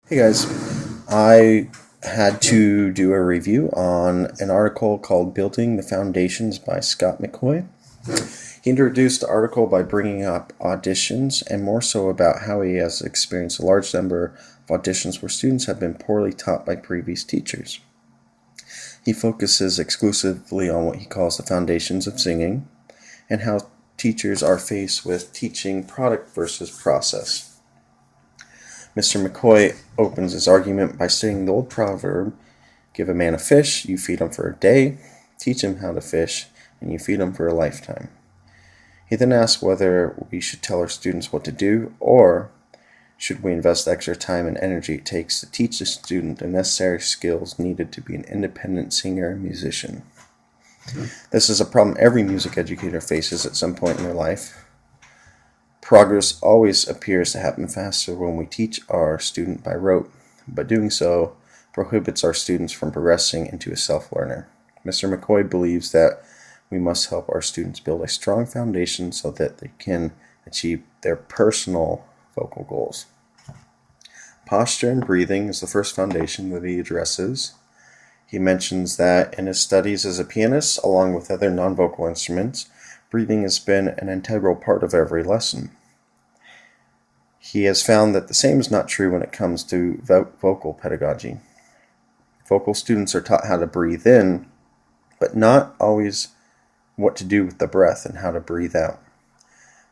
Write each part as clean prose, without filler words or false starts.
Hey guys, I had to do a review on an article called Building the Foundations by Scott McCoy. He introduced the article by bringing up auditions and more so about how he has experienced a large number of auditions where students have been poorly taught by previous teachers. He focuses exclusively on what he calls the foundations of singing and how teachers are faced with teaching product versus process. Mr. McCoy opens his argument by stating the old proverb, give a man a fish, you feed him for a day, teach him how to fish, and you feed him for a lifetime. He then asks whether we should tell our students what to do, or should we invest the extra time and energy it takes to teach the student the necessary skills needed to be an independent singer and musician. This is a problem every music educator faces at some point in their life. Progress always appears to happen faster when we teach our student by rote, but doing so prohibits our students from progressing into a self-learner. Mr. McCoy believes that we must help our students build a strong foundation so that they can achieve their personal vocal goals. Posture and breathing is the first foundation that he addresses. He mentions that in his studies as a pianist, along with other non-vocal instruments, breathing has been an integral part of every lesson. He has found that the same is not true when it comes to vocal pedagogy. Vocal students are taught how to breathe in, but not always what to do with the breath and how to breathe out.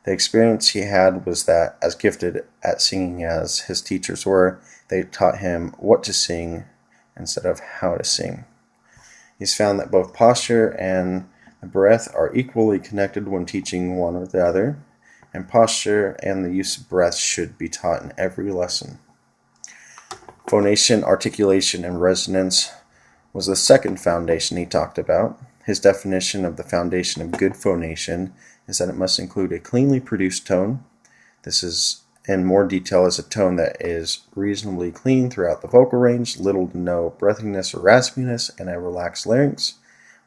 The experience he had was that, as gifted at singing as his teachers were, they taught him what to sing instead of how to sing. He's found that both posture and the breath are equally connected when teaching one or the other, and posture and the use of breath should be taught in every lesson. Phonation, articulation, and resonance was the second foundation he talked about. His definition of the foundation of good phonation is that it must include a cleanly produced tone. This is in more detail as a tone that is reasonably clean throughout the vocal range, little to no breathiness or raspiness, and a relaxed larynx.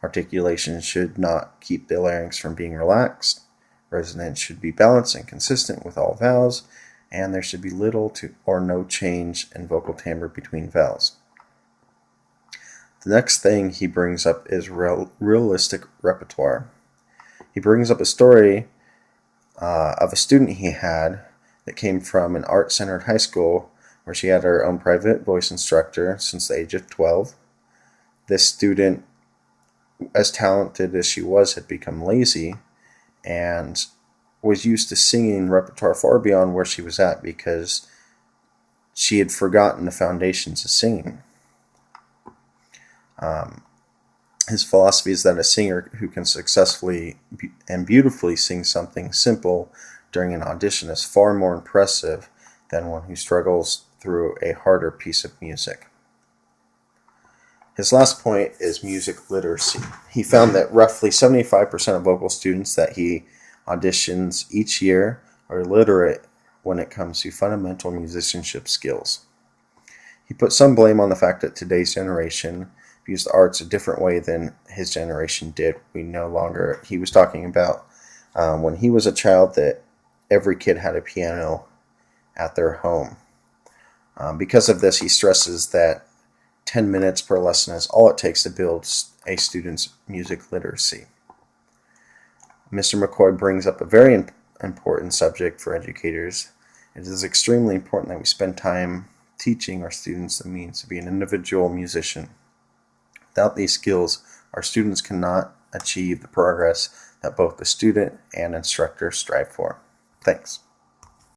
Articulation should not keep the larynx from being relaxed. Resonance should be balanced and consistent with all vowels, and there should be little to or no change in vocal timbre between vowels. The next thing he brings up is realistic repertoire. He brings up a story of a student he had that came from an art-centered high school where she had her own private voice instructor since the age of 12. This student, as talented as she was, had become lazy and was used to singing repertoire far beyond where she was at because she had forgotten the foundations of singing. His philosophy is that a singer who can successfully and beautifully sing something simple during an audition is far more impressive than one who struggles through a harder piece of music. His last point is music literacy. He found that roughly 75% of vocal students that he auditions each year are illiterate when it comes to fundamental musicianship skills. He put some blame on the fact that today's generation views the arts a different way than his generation did. He was talking about when he was a child that every kid had a piano at their home. Because of this, he stresses that 10 minutes per lesson is all it takes to build a student's music literacy. Mr. McCoy brings up a very important subject for educators. It is extremely important that we spend time teaching our students the means to be an individual musician. Without these skills, our students cannot achieve the progress that both the student and instructor strive for. Thanks.